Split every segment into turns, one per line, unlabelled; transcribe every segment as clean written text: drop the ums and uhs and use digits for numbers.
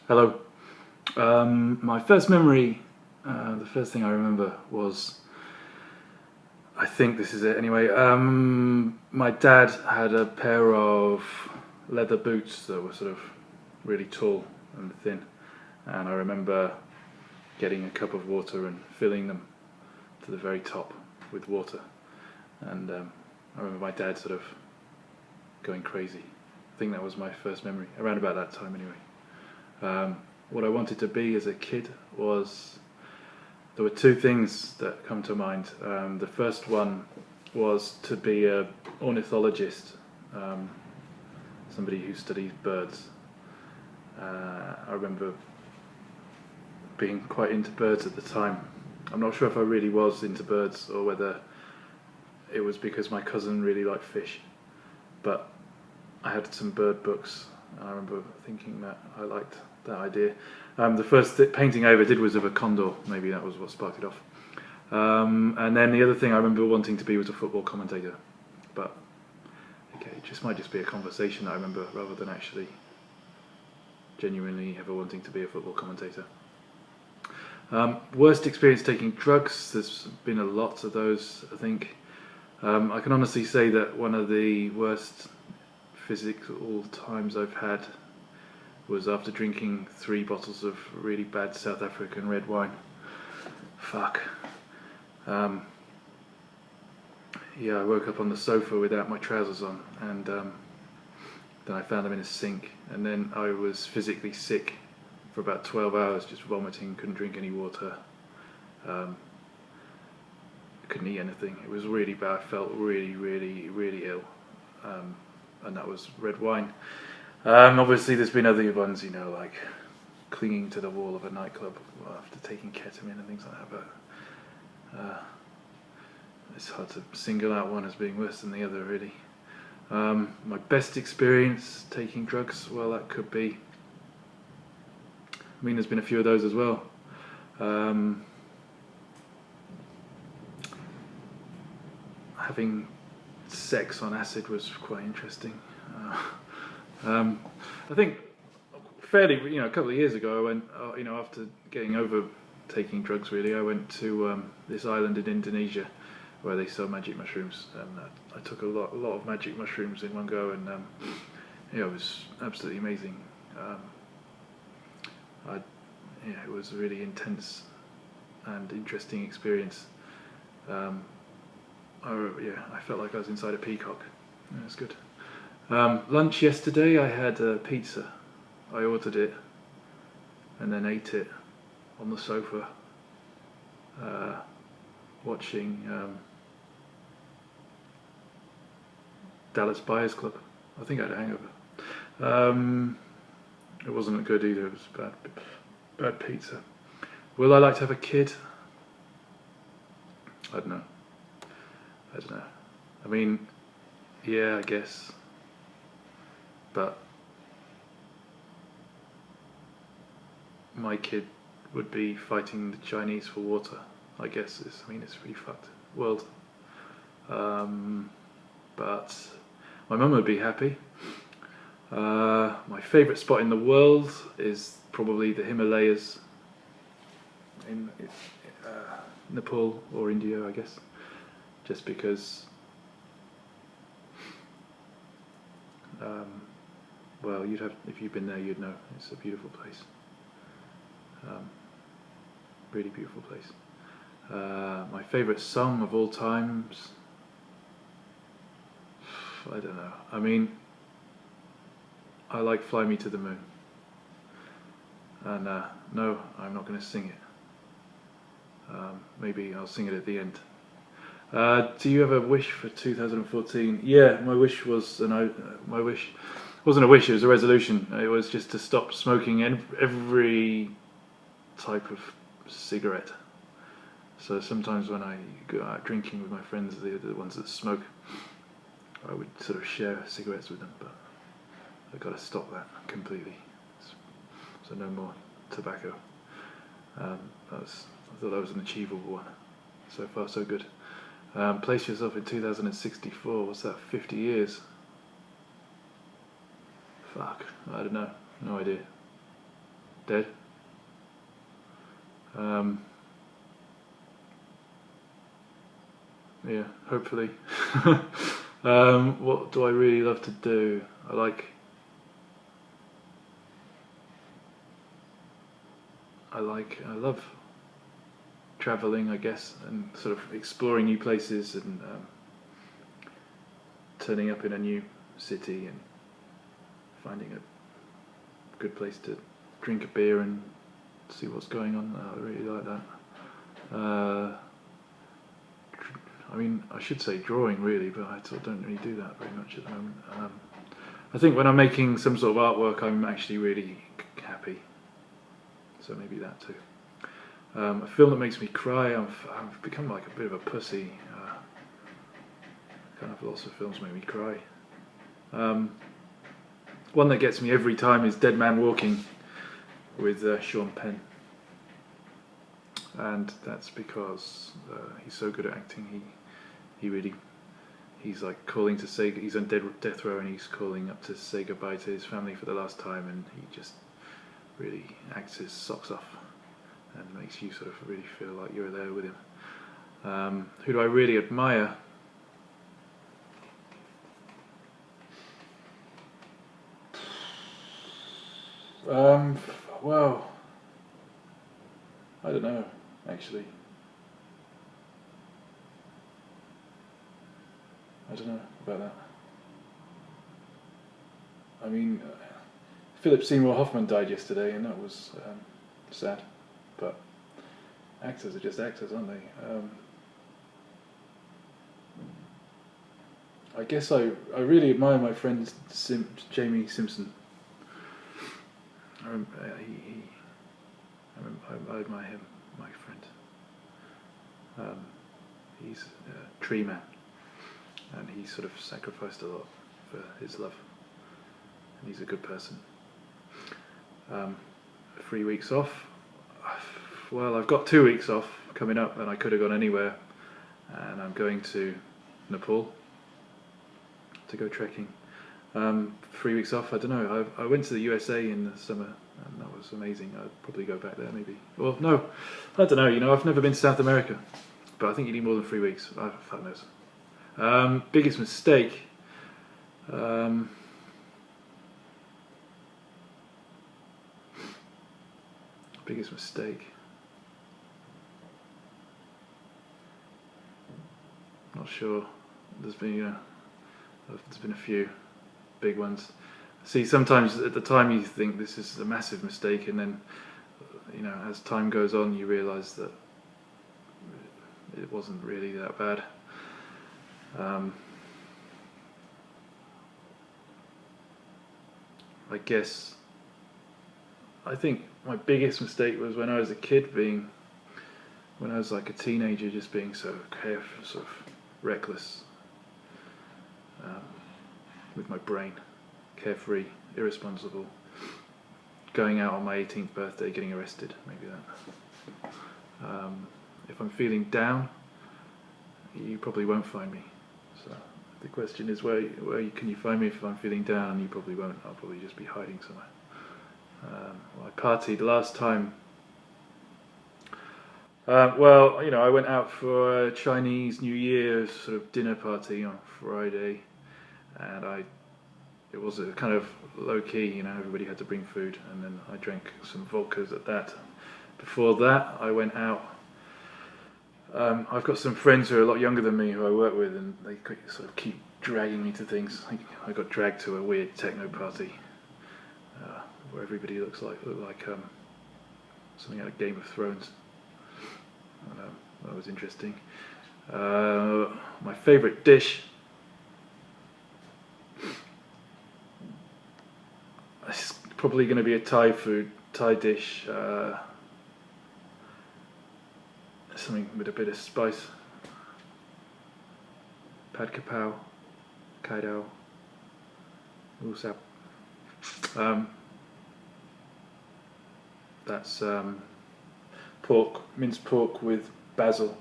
Hello. My first memory, the first thing I remember was, I think this is it anyway, my dad had a pair of leather boots that were sort of really tall and thin, and I remember getting a cup of water and filling them to the very top with water, and I remember my dad sort of going crazy. I think that was my first memory, around about that time anyway. What I wanted to be as a kid was, there were two things that come to mind. The first one was to be an ornithologist, somebody who studies birds. I remember being quite into birds at the time. I'm not sure if I really was into birds or whether it was because my cousin really liked fish, but I had some bird books and I remember thinking that I liked that idea. The first painting I ever did was of a condor. Maybe that was what sparked it off. And then the other thing I remember wanting to be was a football commentator. But okay, it just might just be a conversation that I remember rather than actually genuinely ever wanting to be a football commentator. Worst experience taking drugs. There's been a lot of those, I think. I can honestly say that one of the worst physical times I've had was after drinking 3 bottles of really bad South African red wine. Fuck. Yeah, I woke up on the sofa without my trousers on, and then I found them in a sink, and then I was physically sick for about 12 hours, just vomiting, couldn't drink any water, couldn't eat anything. It was really bad. I felt really ill, and that was red wine. Obviously there's been other ones, you know, like clinging to the wall of a nightclub after taking ketamine and things like that, but it's hard to single out one as being worse than the other, really. My best experience taking drugs, well, that could be, I mean, there's been a few of those as well. Having sex on acid was quite interesting. I think fairly, a couple of years ago, I went, after getting over taking drugs, really, I went to this island in Indonesia where they sell magic mushrooms, and I took a lot of magic mushrooms in one go, and it was absolutely amazing. It was a really intense and interesting experience. I felt like I was inside a peacock. It was good. Lunch yesterday, I had a pizza. I ordered it and then ate it on the sofa, watching Dallas Buyers Club. I think I had a hangover. It wasn't good either. It was bad pizza. Will I like to have a kid? I don't know. I mean, yeah, I guess. But my kid would be fighting the Chinese for water, I guess. It's pretty fucked world. But my mum would be happy. My favourite spot in the world is probably the Himalayas in Nepal or India, I guess. Just because, well, if you've been there, you'd know. It's a beautiful place. Really beautiful place. My favourite song of all times, I don't know. I mean, I like Fly Me to the Moon. And no, I'm not going to sing it. Maybe I'll sing it at the end. Do you have a wish for 2014? Yeah, my wish was, my wish wasn't a wish, it was a resolution. It was just to stop smoking every type of cigarette. So sometimes when I go out drinking with my friends, the ones that smoke, I would sort of share cigarettes with them, but I've got to stop that completely. So no more tobacco. I thought that was an achievable one. So far, so good. Place yourself in 2064. What's that? 50 years? Fuck. I don't know. No idea. dead. Yeah, hopefully. What do I really love to do? I love traveling, I guess, and sort of exploring new places and turning up in a new city and finding a good place to drink a beer and see what's going on. I really like that. I mean, I should say drawing really, but I sort of don't really do that very much at the moment. I think when I'm making some sort of artwork, I'm actually really happy. So maybe that too. A film that makes me cry, I've become like a bit of a pussy. Kind of lots of films make me cry. One that gets me every time is Dead Man Walking with Sean Penn. And that's because he's so good at acting. He's like calling to say, he's on death row and he's calling up to say goodbye to his family for the last time, and he just really acts his socks off and makes you sort of really feel like you're there with him. Who do I really admire? Well, I don't know, actually. I don't know about that. I mean, Philip Seymour Hoffman died yesterday, and that was sad. But actors are just actors, aren't they? I guess I really admire my friend Jamie Simpson. I admire him, my friend. He's a tree man, and he sort of sacrificed a lot for his love, and he's a good person. 3 weeks off. Well, I've got 2 weeks off coming up, and I could have gone anywhere, and I'm going to Nepal to go trekking. 3 weeks off, I don't know. I went to the USA in the summer, and that was amazing. I'd probably go back there maybe. Well, no, I don't know. You know, I've never been to South America, but I think you need more than 3 weeks. Fuck knows. Biggest mistake. Biggest mistake. Not sure. There's been a few big ones. See, sometimes at the time you think this is a massive mistake, and then, you know, as time goes on, you realise that it wasn't really that bad. I think my biggest mistake was when I was a kid, when I was like a teenager, just being so careful, sort of reckless with my brain, carefree, irresponsible, going out on my 18th birthday, getting arrested, maybe that. If I'm feeling down, you probably won't find me. So the question is, where can you find me if I'm feeling down? You probably won't. I'll probably just be hiding somewhere. I partied last time. Well, you know, I went out for a Chinese New Year sort of dinner party on Friday, and it was a kind of low key, you know, everybody had to bring food, and then I drank some vodkas at that. Before that, I went out. I've got some friends who are a lot younger than me who I work with, and they sort of keep dragging me to things. I got dragged to a weird techno party where everybody looked like something out of Game of Thrones. That was interesting. My favourite dish. It's probably going to be a Thai dish. Something with a bit of spice. Pad Kapow, Kai Dao, Usap. That's minced pork with basil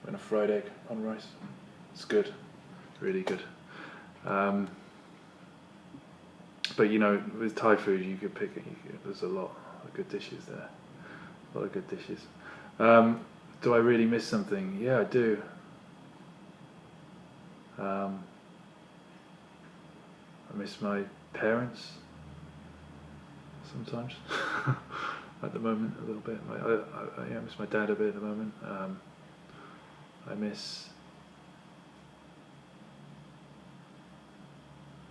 and a fried egg on rice. It's good, really good. But you know, with Thai food, you could pick it. There's a lot lot of good dishes there. A lot of good dishes. Do I really miss something? Yeah, I do. I miss my parents sometimes. At the moment, a little bit. I miss my dad a bit at the moment. I miss.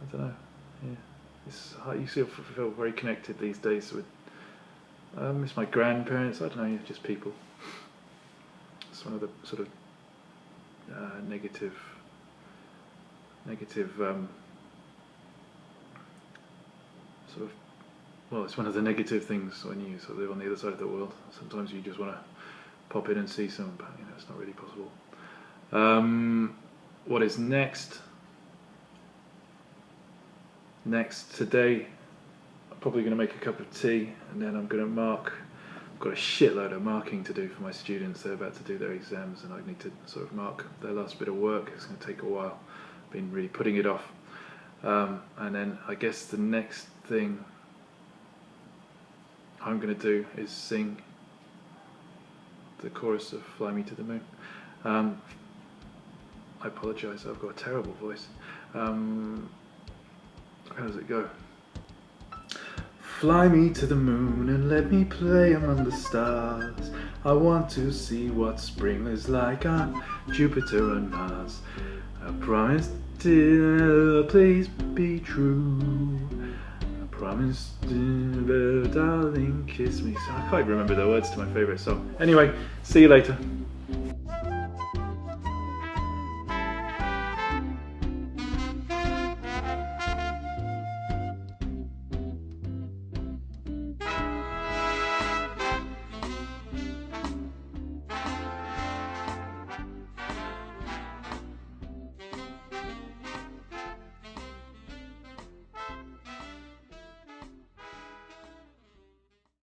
I don't know. Yeah, it's hard. You feel very connected these days with. I miss my grandparents. I don't know, just people. It's one of the sort of negative. Sort of. Well, it's one of the negative things when you sort of live on the other side of the world. Sometimes you just want to pop in and see someone, but you know it's not really possible. What is next? Next today, I'm probably going to make a cup of tea, and then I'm going to mark. I've got a shitload of marking to do for my students. They're about to do their exams, and I need to sort of mark their last bit of work. It's going to take a while. I've been really putting it off, and then I guess the next thing I'm going to do is sing the chorus of Fly Me to the Moon. I apologise, I've got a terrible voice. How does it go? Fly me to the moon and let me play among the stars. I want to see what spring is like on Jupiter and Mars. I promise, dear, please be true. Promise, dear, darling, kiss me. So I can't remember the words to my favourite song. Anyway, see you later.